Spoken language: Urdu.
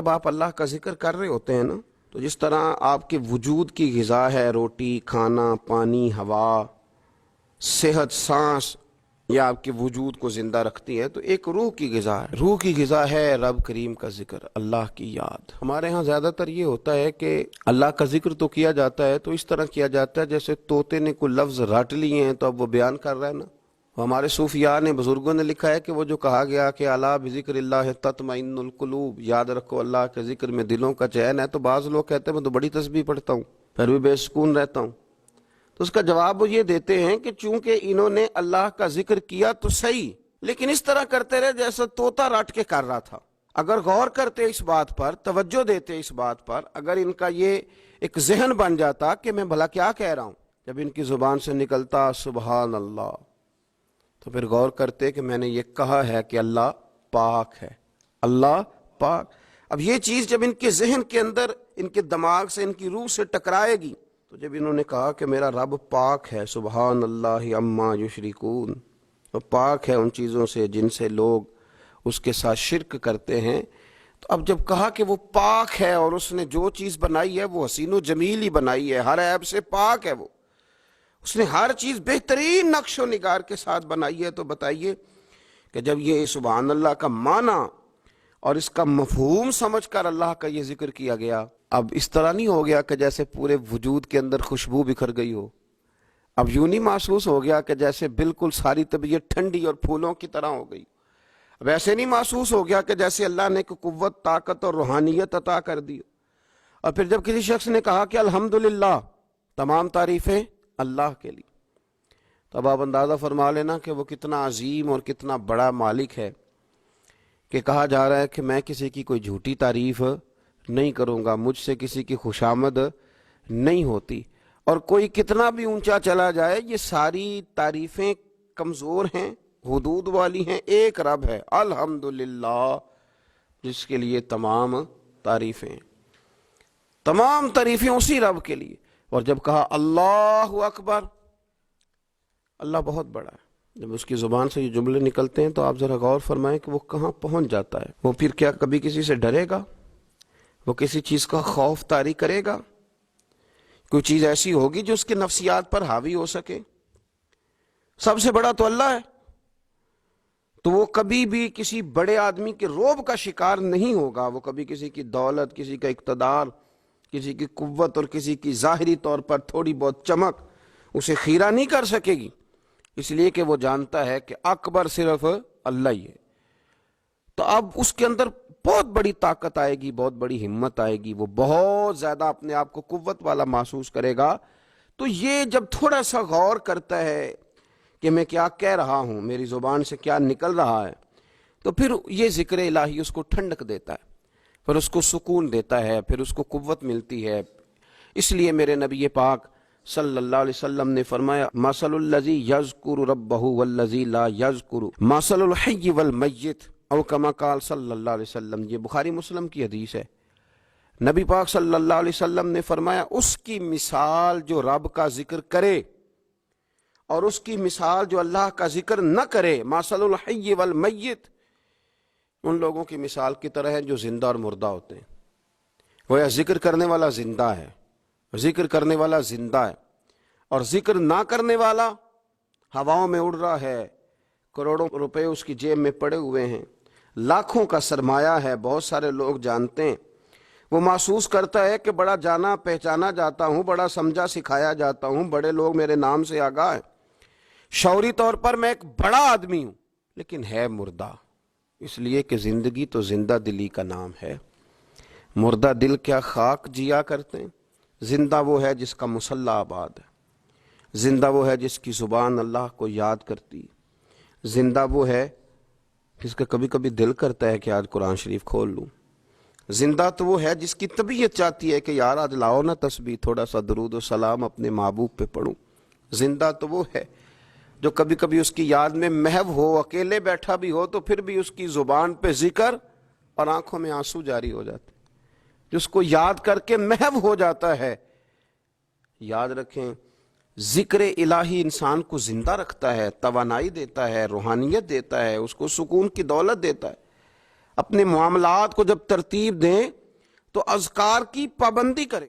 جب آپ اللہ کا ذکر کر رہے ہوتے ہیں نا، تو جس طرح آپ کے وجود کی غذا ہے روٹی، کھانا، پانی، ہوا، صحت، سانس، یہ آپ کے وجود کو زندہ رکھتی ہے، تو ایک روح کی غذا ہے، روح کی غذا ہے رب کریم کا ذکر، اللہ کی یاد۔ ہمارے ہاں زیادہ تر یہ ہوتا ہے کہ اللہ کا ذکر تو کیا جاتا ہے تو اس طرح کیا جاتا ہے جیسے طوطے نے کوئی لفظ رٹ لیے ہیں تو اب وہ بیان کر رہا ہے نا۔ ہمارے صوفیاء نے، بزرگوں نے لکھا ہے کہ وہ جو کہا گیا کہ الا بذکر اللہ تطمئن القلوب، یاد رکھو اللہ کے ذکر میں دلوں کا چین ہے، تو بعض لوگ کہتے ہیں میں تو بڑی تسبیح پڑھتا ہوں پھر بھی بے سکون رہتا ہوں، تو اس کا جواب وہ یہ دیتے ہیں کہ چونکہ انہوں نے اللہ کا ذکر کیا تو صحیح، لیکن اس طرح کرتے رہے جیسا طوطا رٹ کے کر رہا تھا۔ اگر غور کرتے اس بات پر، توجہ دیتے اس بات پر، اگر ان کا یہ ایک ذہن بن جاتا کہ میں بھلا کیا کہہ رہا ہوں، جب ان کی زبان سے نکلتا سبحان اللہ، تو پھر غور کرتے کہ میں نے یہ کہا ہے کہ اللہ پاک ہے، اللہ پاک۔ اب یہ چیز جب ان کے ذہن کے اندر، ان کے دماغ سے، ان کی روح سے ٹکرائے گی، تو جب انہوں نے کہا کہ میرا رب پاک ہے، سبحان اللہ عما یشرکون، وہ پاک ہے ان چیزوں سے جن سے لوگ اس کے ساتھ شرک کرتے ہیں، تو اب جب کہا کہ وہ پاک ہے اور اس نے جو چیز بنائی ہے وہ حسین و جمیل ہی بنائی ہے، ہر عیب سے پاک ہے، وہ اس نے ہر چیز بہترین نقش و نگار کے ساتھ بنائی ہے، تو بتائیے کہ جب یہ سبحان اللہ کا معنی اور اس کا مفہوم سمجھ کر اللہ کا یہ ذکر کیا گیا، اب اس طرح نہیں ہو گیا کہ جیسے پورے وجود کے اندر خوشبو بکھر گئی ہو، اب یوں نہیں محسوس ہو گیا کہ جیسے بالکل ساری طبیعت ٹھنڈی اور پھولوں کی طرح ہو گئی، اب ایسے نہیں محسوس ہو گیا کہ جیسے اللہ نے قوت، طاقت اور روحانیت عطا کر دی۔ اور پھر جب کسی شخص نے کہا کہ الحمدللہ، تمام تعریفیں اللہ کے لیے، تو اب آپ اندازہ فرما لینا کہ وہ کتنا عظیم اور کتنا بڑا مالک ہے کہ کہا جا رہا ہے کہ میں کسی کی کوئی جھوٹی تعریف نہیں کروں گا، مجھ سے کسی کی خوشامد نہیں ہوتی، اور کوئی کتنا بھی اونچا چلا جائے یہ ساری تعریفیں کمزور ہیں، حدود والی ہیں، ایک رب ہے الحمدللہ جس کے لیے تمام تعریفیں، تمام تعریفیں اسی رب کے لیے۔ اور جب کہا اللہ اکبر، اللہ بہت بڑا ہے، جب اس کی زبان سے یہ جملے نکلتے ہیں تو آپ ذرا غور فرمائیں کہ وہ کہاں پہنچ جاتا ہے۔ وہ پھر کیا کبھی کسی سے ڈرے گا؟ وہ کسی چیز کا خوف طاری کرے گا؟ کوئی چیز ایسی ہوگی جو اس کے نفسیات پر حاوی ہو سکے؟ سب سے بڑا تو اللہ ہے، تو وہ کبھی بھی کسی بڑے آدمی کے رعب کا شکار نہیں ہوگا، وہ کبھی کسی کی دولت، کسی کا اقتدار، کسی کی قوت اور کسی کی ظاہری طور پر تھوڑی بہت چمک اسے خیرہ نہیں کر سکے گی، اس لیے کہ وہ جانتا ہے کہ اکبر صرف اللہ ہی ہے۔ تو اب اس کے اندر بہت بڑی طاقت آئے گی، بہت بڑی ہمت آئے گی، وہ بہت زیادہ اپنے آپ کو قوت والا محسوس کرے گا۔ تو یہ جب تھوڑا سا غور کرتا ہے کہ میں کیا کہہ رہا ہوں، میری زبان سے کیا نکل رہا ہے، تو پھر یہ ذکر الہی اس کو ٹھنڈک دیتا ہے، پھر اس کو سکون دیتا ہے، پھر اس کو قوت ملتی ہے۔ اس لیے میرے نبی پاک صلی اللہ علیہ وسلم نے فرمایا مثل الذی یذکر ربہ والذی لا یذکر مثل الحی والمیت، او کما قال صلی اللہ علیہ وسلم۔ یہ بخاری مسلم کی حدیث ہے۔ نبی پاک صلی اللہ علیہ وسلم نے فرمایا اس کی مثال جو رب کا ذکر کرے اور اس کی مثال جو اللہ کا ذکر نہ کرے، مثل الحی والمیت، ان لوگوں کی مثال کی طرح ہے جو زندہ اور مردہ ہوتے ہیں۔ وہ ذکر کرنے والا زندہ ہے، ذکر کرنے والا زندہ ہے، اور ذکر نہ کرنے والا ہواؤں میں اڑ رہا ہے، کروڑوں روپے اس کی جیب میں پڑے ہوئے ہیں، لاکھوں کا سرمایہ ہے، بہت سارے لوگ جانتے ہیں، وہ محسوس کرتا ہے کہ بڑا جانا پہچانا جاتا ہوں، بڑا سمجھا سکھایا جاتا ہوں، بڑے لوگ میرے نام سے آگاہ ہیں، شعوری طور پر میں ایک بڑا آدمی ہوں، لیکن ہے مردہ، اس لیے کہ زندگی تو زندہ دلی کا نام ہے۔ مردہ دل کیا خاک جیا کرتے ہیں، زندہ وہ ہے جس کا مصلی آباد ہے، زندہ وہ ہے جس کی زبان اللہ کو یاد کرتی، زندہ وہ ہے جس کا کبھی کبھی دل کرتا ہے کہ آج قرآن شریف کھول لوں، زندہ تو وہ ہے جس کی طبیعت چاہتی ہے کہ یار آج لاؤ نا تسبیح، تھوڑا سا درود و سلام اپنے محبوب پہ پڑھوں، زندہ تو وہ ہے جو کبھی کبھی اس کی یاد میں محو ہو، اکیلے بیٹھا بھی ہو تو پھر بھی اس کی زبان پہ ذکر اور آنکھوں میں آنسو جاری ہو جاتے، جس کو یاد کر کے محو ہو جاتا ہے۔ یاد رکھیں ذکر الہی انسان کو زندہ رکھتا ہے، توانائی دیتا ہے، روحانیت دیتا ہے، اس کو سکون کی دولت دیتا ہے۔ اپنے معاملات کو جب ترتیب دیں تو اذکار کی پابندی کرے.